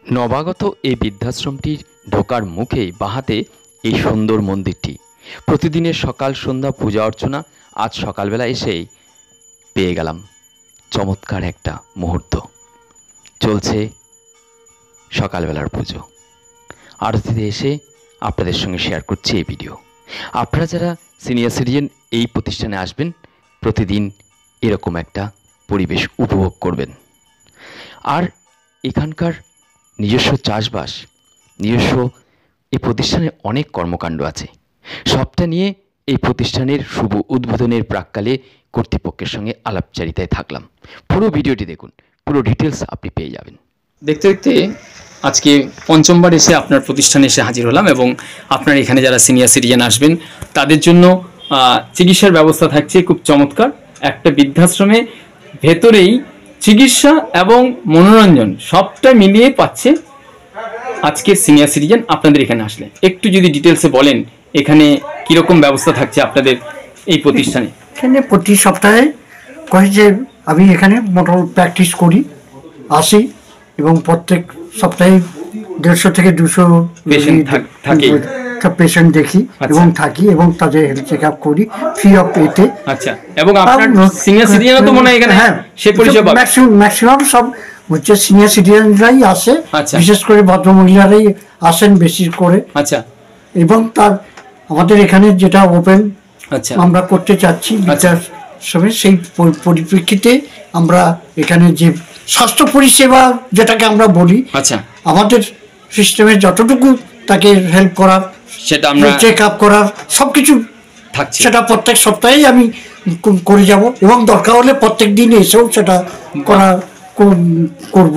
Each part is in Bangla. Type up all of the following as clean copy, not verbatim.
নবাগত এই বৃদ্ধাশ্রমটির ঢোকার মুখেই বাঁহাতে এই সুন্দর মন্দিরটি। প্রতিদিনের সকাল সন্ধ্যা পূজা অর্চনা আজ সকালবেলা এসেই পেয়ে গেলাম চমৎকার একটা মুহূর্ত। চলছে সকালবেলার পুজো, আরতিতে এসে আপনাদের সঙ্গে শেয়ার করছি এই ভিডিও। আপনারা যারা সিনিয়র সিটিজেন এই প্রতিষ্ঠানে আসবেন, প্রতিদিন এরকম একটা পরিবেশ উপভোগ করবেন। আর এখানকার নিজস্ব চাষবাস, নিজস্ব এই প্রতিষ্ঠানে অনেক কর্মকাণ্ড আছে। সবটা নিয়ে এই প্রতিষ্ঠানের শুভ উদ্বোধনের প্রাক্কালে কর্তৃপক্ষের সঙ্গে আলাপচারিতায় থাকলাম। পুরো ভিডিওটি দেখুন, পুরো ডিটেলস আপনি পেয়ে যাবেন। দেখতে দেখতে আজকে পঞ্চমবার এসে আপনার প্রতিষ্ঠানে এসে হাজির হলাম এবং আপনার এখানে যারা সিনিয়র সিটিজেন আসবেন তাদের জন্য চিকিৎসার ব্যবস্থা থাকছে খুব চমৎকার। একটা বৃদ্ধাশ্রমে ভেতরেই চিকিৎসা এবং মনোরঞ্জন সবটা মিলিয়ে পাচ্ছে আজকের সিনিয়র সিটিজেন আপনাদের এখানে আসলে। একটু যদি ডিটেলসে বলেন এখানে কীরকম ব্যবস্থা থাকছে আপনাদের এই প্রতিষ্ঠানে। এখানে প্রতি সপ্তাহে কয়েছে আমি এখানে মোটর প্র্যাকটিস করি, আসি এবং প্রত্যেক সপ্তাহে 150 থেকে 200 পেশেন্ট দেখি এবং থাকি এবং তাদের হেলথ চেক আপ করি ফ্রি অফ পেতে। আচ্ছা, এবং আপনার সিনিয়র সিটিজেনও তো মনে হয় এখানে সে পরিষেবা ম্যাক্সিমাম সব হচ্ছে সিনিয়র সিটিজেনরাই আসে, বিশেষ করে ভদ্রমহিলারাই আসেন বেশি করে। আচ্ছা, এবং তার আমাদের এখানে যেটা ওপেন আমরা করতে চাচ্ছি বৃদ্ধাশ্রমে, সেই পরিপ্রেক্ষিতে আমরা এখানে যে স্বাস্থ্য পরিষেবা যেটাকে আমরা বলি, আমাদের সিস্টেমে যতটুকু তাকে হেল্প করার, সেটা আমরা চেক আপ করার সবকিছু থাকছে, সেটা প্রত্যেক সপ্তাহেই আমি করে যাব এবং দরকার হলে প্রত্যেক দিন এসেও সেটা করব।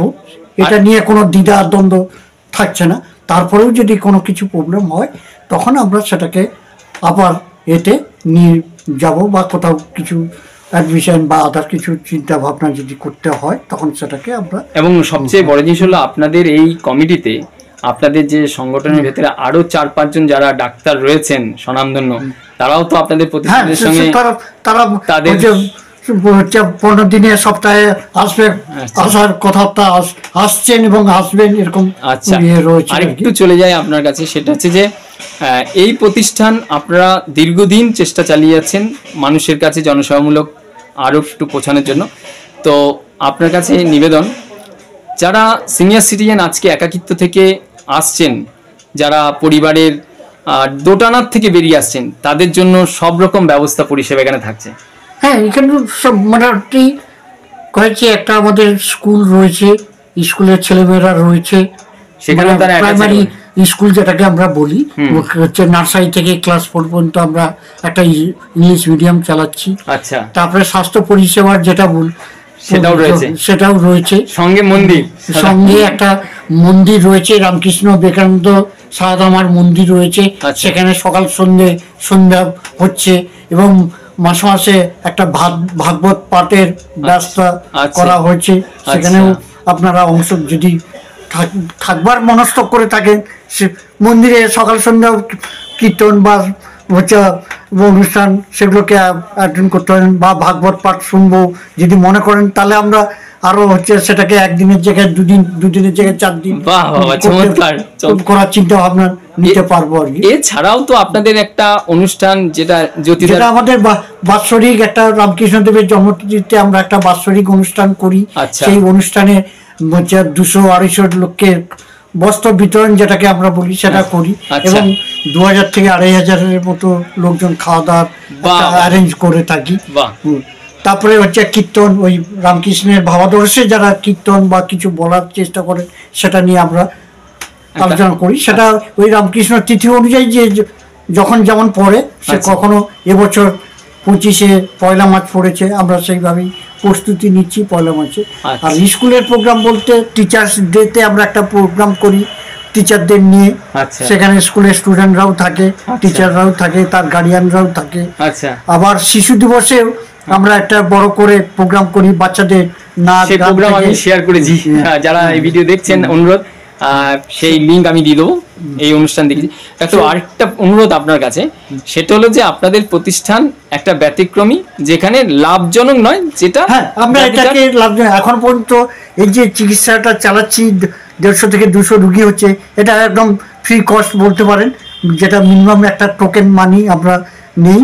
এটা নিয়ে কোনো দ্বিধা দ্বন্দ্ব থাকছে না। তারপরেও যদি কোনো কিছু প্রবলেম হয় তখন আমরা সেটাকে আবার এতে নিয়ে যাব বা কোথাও কিছু অ্যাডমিশন বা আদার কিছু চিন্তা ভাবনা যদি করতে হয় তখন সেটাকে আমরা। এবং সবচেয়ে বড় জিনিস হলো আপনাদের এই কমিটিতে, আপনাদের যে সংগঠনের ভেতরে আরো 4-5 জন যারা ডাক্তার রয়েছেন স্বনামধন্য, তারাও তো আপনাদের প্রতিষ্ঠানের সঙ্গে তাদের 15 দিনে সপ্তাহে আসবে, আসার কথাটা আসছেন এবং আসবেন এরকম। আচ্ছা, আরেকটু চলে যায় আপনার কাছে, সেটা হচ্ছে যে এই প্রতিষ্ঠান আপনারা দীর্ঘদিন চেষ্টা চালিয়ে যাচ্ছেন মানুষের কাছে জনসেবামূলক আরও একটু পৌঁছানোর জন্য। তো আপনার কাছে নিবেদন, যারা সিনিয়র সিটিজেন আজকে একাকিত্ব থেকে আসছেন, যারা পরিবারের দোটানার থেকে বেরিয়ে আসছেন, তাদের জন্য সব রকম ব্যবস্থা পরিষেবা এখানে থাকছে। হ্যাঁ, এখানে সব মোটামুটি কয়েছে। একটা আমাদের স্কুল রয়েছে, স্কুলের ছেলেমেয়েরা রয়েছে, সেখানে প্রাইমারি স্কুল যেটাকে আমরা বলি, হচ্ছে নার্সারি থেকে ক্লাস 4 পর্যন্ত আমরা একটা ইংলিশ মিডিয়াম চালাচ্ছি। আচ্ছা, তারপরে স্বাস্থ্য পরিষেবার যেটা সেটাও রয়েছে। সঙ্গে একটা মন্দির রয়েছে, রামকৃষ্ণ বিবেকানন্দ সারদামার মন্দির রয়েছে, সেখানে সকাল সন্ধ্যা হচ্ছে এবং মাসে মাসে একটা ভাগবত পাঠের ব্যবস্থা করা হয়েছে। সেখানেও আপনারা অংশ যদি থাকবার মনস্থ করে থাকেন, সে মন্দিরে সকাল সন্ধ্যা কীর্তন বা হচ্ছে অনুষ্ঠান সেগুলোকে অ্যাটেন্ড করতে পারেন বা ভাগবত পাঠ শুনবো যদি মনে করেন, তাহলে আমরা আরো হচ্ছে সেটাকে একদিনের জায়গায় দুদিনের জায়গায় 4 দিন করার চিন্তা ভাবনা নিতে পারবো আর কি। এছাড়াও তো আপনাদের একটা অনুষ্ঠান যেটা আমাদের বাৎসরিক একটা রামকৃষ্ণদেবের জন্মতিথিতে আমরা একটা বাৎসরিক অনুষ্ঠান করি। সেই অনুষ্ঠানে 200-250 লোককে বস্ত্র বিতরণ যেটাকে আমরা বলি সেটা করি এবং 2000 থেকে 2500-এর মতো লোকজন খাওয়া দাওয়ার অ্যারেঞ্জ করে থাকি। তারপরে হচ্ছে কীর্তন, ওই রামকৃষ্ণের ভাবাদর্শে যারা কীর্তন বা কিছু বলার চেষ্টা করে সেটা নিয়ে আমরা আলোচনা করি। সেটা ওই রামকৃষ্ণ তিথি অনুযায়ী যে যখন যেমন পড়ে, সে কখনো এবছর 25-এ 1 মার্চ পড়েছে, আমরা সেইভাবেই প্রস্তুতি নিচ্ছি 1 মার্চে। আর স্কুলের প্রোগ্রাম বলতে টিচার্স ডেতে আমরা একটা প্রোগ্রাম করি টিচারদের নিয়ে, সেখানে স্কুলের স্টুডেন্টরাও থাকে, টিচাররাও থাকে, তার গার্ডিয়ানরাও থাকে। আবার শিশু দিবসে আমরা একটা বড় করে প্রোগ্রাম করি, বাচ্চাদের নাচ প্রোগ্রাম আমি শেয়ার করেছি, যারা এই ভিডিও দেখছেন অনুরোধ সেই লিঙ্ক আমি দিয়ে দেবো এই অনুষ্ঠান দেখেছি। তো আরেকটা অনুরোধ আপনার কাছে, সেটা হলো যে আপনাদের প্রতিষ্ঠান একটা ব্যতিক্রমী, যেখানে লাভজনক নয়, যেটা আমরা এটাকে লাভজনক এখন পর্যন্ত এই যে চিকিৎসাটা চালাচ্ছি 150 থেকে 200 রুগী হচ্ছে, এটা একদম ফ্রি কস্ট বলতে পারেন, যেটা মিনিমাম একটা টোকেন মানি আমরা নেই,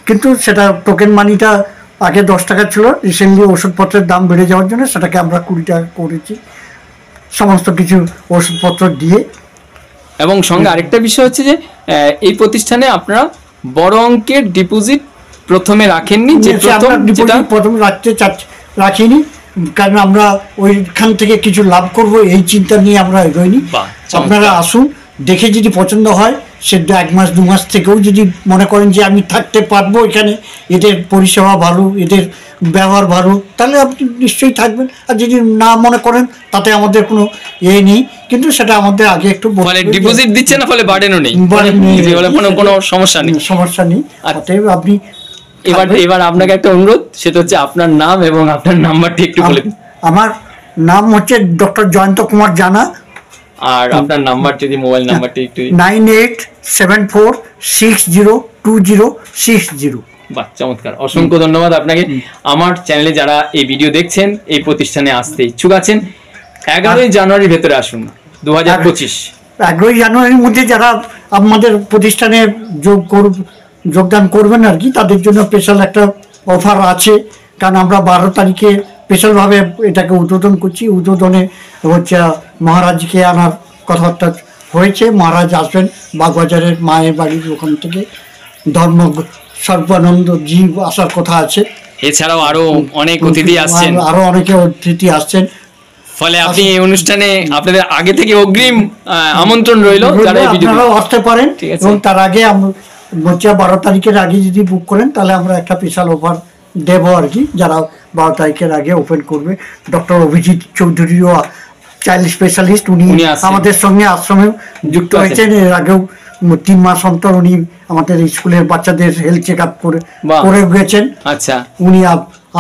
কিন্তু সেটা টোকেন মানিটা আগে 10 টাকা ছিল, রিসেন্টলি ওষুধপত্রের দাম বেড়ে যাওয়ার জন্য সেটাকে আমরা 20 টাকা করেছি, সমস্ত কিছু ওষুধপত্র দিয়ে। এবং সঙ্গে আরেকটা বিষয় হচ্ছে যে এই প্রতিষ্ঠানে আপনারা বড় অঙ্কের ডিপোজিট প্রথমে রাখেননি, যে প্রথমে রাখিনি, কারণ আমরা ওইখান থেকে কিছু লাভ করব এই চিন্তা নিয়ে আমরা এগোইনি। আপনারা আসুন, দেখে যদি পছন্দ হয়, সে 1 মাস 2 মাস থেকেও যদি মনে করেন যে আমি থাকতে পারবো এখানে, এদের পরিষেবা ভালো, এদের ব্যবহার ভালো, তাহলে আপনি নিশ্চয়ই থাকবেন। আর যদি না মনে করেন তাতে আমাদের কোনো নেই, কিন্তু সেটা আমাদের আগে একটু ডিপোজিট দিচ্ছে না, ফলে বার্ডেনও নেই, কোনো সমস্যা নেই। অতএব আপনি এবার আপনাকে একটা অনুরোধ, সেটা হচ্ছে আপনার নাম এবং আপনার নাম্বারটি একটু বলে দিন। আমার নাম হচ্ছে ডক্টর জয়ন্ত কুমার জানা, আর আপনার নাম্বার, যদি মোবাইল নাম্বারটি একটু। 9874602060। বাহ, চমৎকার, অসংখ্য ধন্যবাদ আপনাকে। আমার চ্যানেলে যারা এই ভিডিও দেখছেন, এই প্রতিষ্ঠানে আসতে ইচ্ছুক আছেন, 11ই জানুয়ারির ভেতরে আসুন 2025। 11ই জানুয়ারির মধ্যে যারা আমাদের প্রতিষ্ঠানে যোগদান করবেন আর কি, তাদের জন্য স্পেশাল একটা অফার আছে, কারণ আমরা 12 তারিখে স্পেশালভাবে এটাকে উদ্বোধন করছি। উদ্বোধনে হচ্ছে মহারাজকে আনার কথাবার্তা হয়েছে, মহারাজ আসবেন বাগবাজারের মায়ের বাড়ির ওখান থেকে, ধর্ম সর্বানন্দ জীব আসার কথা আছে, এছাড়াও আরো অনেক অতিথি আসছেন, আরো অনেকে অতিথি আসছেন। ফলে আপনি এই অনুষ্ঠানে আপনাদের আগে থেকে অগ্রিম আমন্ত্রণ রইল, যারা আপনারাও আসতে পারেন। এবং তার আগে হচ্ছে 12 তারিখের আগে যদি বুক করেন, তাহলে আমরা একটা স্পেশাল অফার দেবো আর কি, যারা 12 তারিখের আগে ওপেন করবে। ডক্টর অভিজিৎ চৌধুরীও চাইল্ড স্পেশালিস্ট, উনি আমাদের সঙ্গে আশ্রমে যুক্ত হয়েছেন। এর আগেও 3 মাস অন্তর উনি আমাদের স্কুলের বাচ্চাদের হেলথ চেক আপ করে গেছেন। আচ্ছা, উনি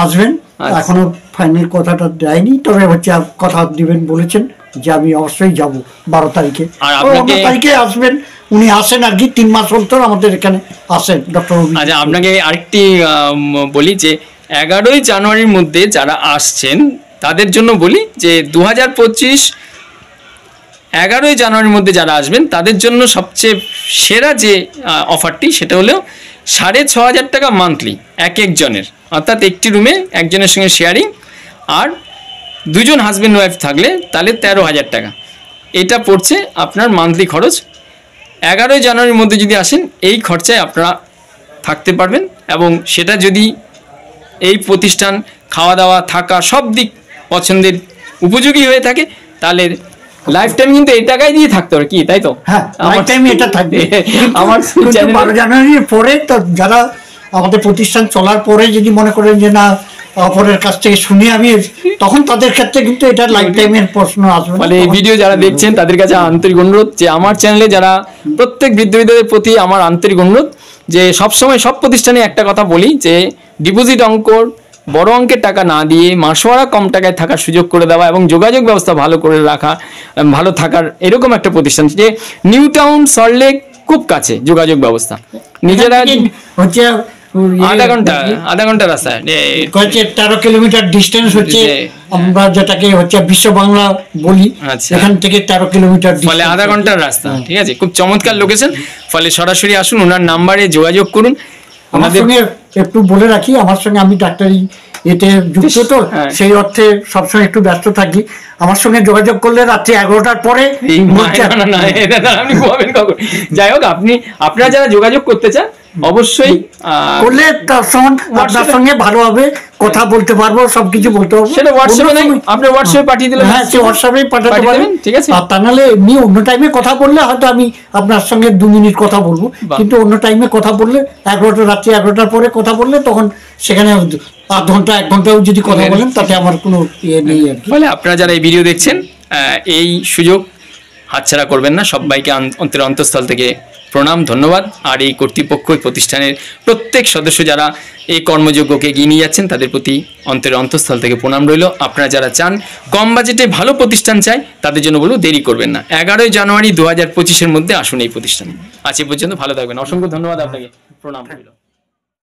আসবেন, এখনো ফাইনাল কথাটা দেয়নি, তবে হচ্ছে কথা দিবেন বলেছেন যে আমি অবশ্যই যাব 12 তারিখে। 12 তারিখে আসবেন, উনি আসেন আর কি 3 মাস অন্তর আমাদের এখানে আসেন ডক্টর। আচ্ছা, আপনাকে আরেকটি বলি যে 11ই জানুয়ারির মধ্যে যারা আসছেন তাদের জন্য বলি যে 2025 11ই জানুয়ারির মধ্যে যারা আসবেন তাদের জন্য সবচেয়ে সেরা যে অফারটি, সেটা হলো 6,500 টাকা মান্থলি একজনের, অর্থাৎ একটি রুমে একজনের সঙ্গে শেয়ারিং, আর 2 জন হাজব্যান্ড ওয়াইফ থাকলে তাহলে 13,000 টাকা। এটা পড়ছে আপনার মান্থলি খরচ। 11ই জানুয়ারির মধ্যে যদি আসেন, এই খরচায় আপনারা থাকতে পারবেন, এবং সেটা যদি এই প্রতিষ্ঠান খাওয়া দাওয়া থাকা সব দিক পছন্দের উপযোগী হয়ে থাকে, তাহলে লাইফ টাইম কিন্তু এই টাকায় দিয়ে থাকতে হবে, কি তাই তো? হ্যাঁ, লাইফ টাইম এটা থাকবে। আমার 12 জানুয়ারির পরে তো যারা আমাদের প্রতিষ্ঠান চলার পরে যদি মনে করেন যে না, অপরের কাছ থেকে শুনে আমি, তখন তাদের ক্ষেত্রে কিন্তু এটা লাইফ টাইমের প্রশ্ন আসবে। মানে এই ভিডিও যারা দেখছেন তাদের কাছে আন্তরিক অনুরোধ, যে আমার চ্যানেলে যারা প্রত্যেক বৃদ্ধদের প্রতি আমার আন্তরিক অনুরোধ, যে সবসময় সব প্রতিষ্ঠানে একটা কথা বলি, যে ডিপোজিট অঙ্কর বড় অঙ্কের টাকা না দিয়ে মাসোয়ারা কম টাকায় থাকার সুযোগ করে দেওয়া, এবং যোগাযোগ ব্যবস্থা ভালো করে রাখা, ভালো থাকার এরকম একটা প্রতিষ্ঠান, যে নিউ টাউন সল্টলেক খুব কাছে যোগাযোগ ব্যবস্থা, নিজেরা হচ্ছে আধা ঘন্টা রাস্তা, 13 কিলোমিটার ডিস্টেন্স হচ্ছে, আমরা যেটাকে হচ্ছে বিশ্ব বাংলা বলি, এখান থেকে 13 কিলোমিটার, ফলে আধা ঘন্টার রাস্তা। ঠিক আছে, খুব চমৎকার লোকেশন, ফলে সরাসরি আসুন, ওনার নাম্বারে যোগাযোগ করুন। আমার সঙ্গে একটু বলে রাখি, আমার সঙ্গে আমি ডাক্তারি এতে যুক্ত, তো সেই অর্থে সবসময় একটু ব্যস্ত থাকি। আমার সঙ্গে যোগাযোগ করলে রাত্রি 11টার পরে। যাই হোক, আপনারা যারা যোগাযোগ করতে চান অবশ্যই করলে আপনার সঙ্গে ভালোভাবে কথা বলতে পারবো, সবকিছু বলতে পারবো। সেটা হোয়াটসঅ্যাপে নাই, আপনি হোয়াটসঅ্যাপে পাঠিয়ে দিলেন। হ্যাঁ, হোয়াটসঅ্যাপে পাঠাতে পারেন, ঠিক আছে। আর তা নাহলে এমনি অন্য টাইমে কথা বললে হয়তো আমি আপনার সঙ্গে 2 মিনিট কথা বলবো, কিন্তু অন্য টাইমে কথা বললে রাত্রি 11টার পরে কথা বললে তখন সেখানে আধ ঘন্টা 1 ঘন্টাও যদি কথা বলেন তাতে আমার কোনো নেই আর কি। ফলে আপনারা যারা এই ভিডিও দেখছেন, এই সুযোগ হাতছাড়া করবেন না। সবাইকে অন্তরস্থল থেকে প্রণাম, ধন্যবাদ। আর এই কর্তৃপক্ষ, এই প্রতিষ্ঠানের প্রত্যেক সদস্য যারা এই কর্মযজ্ঞকে এগিয়ে নিয়ে যাচ্ছেন তাদের প্রতি অন্তরের অন্তঃস্থল থেকে প্রণাম রইল। আপনারা যারা চান কম বাজেটে ভালো প্রতিষ্ঠান চাই তাদের জন্য বলবো দেরি করবেন না, 11ই জানুয়ারি 2025-এর মধ্যে আসুন এই প্রতিষ্ঠানে। আজ এ পর্যন্ত, ভালো থাকবেন। অসংখ্য ধন্যবাদ আপনাকে, প্রণাম রইল।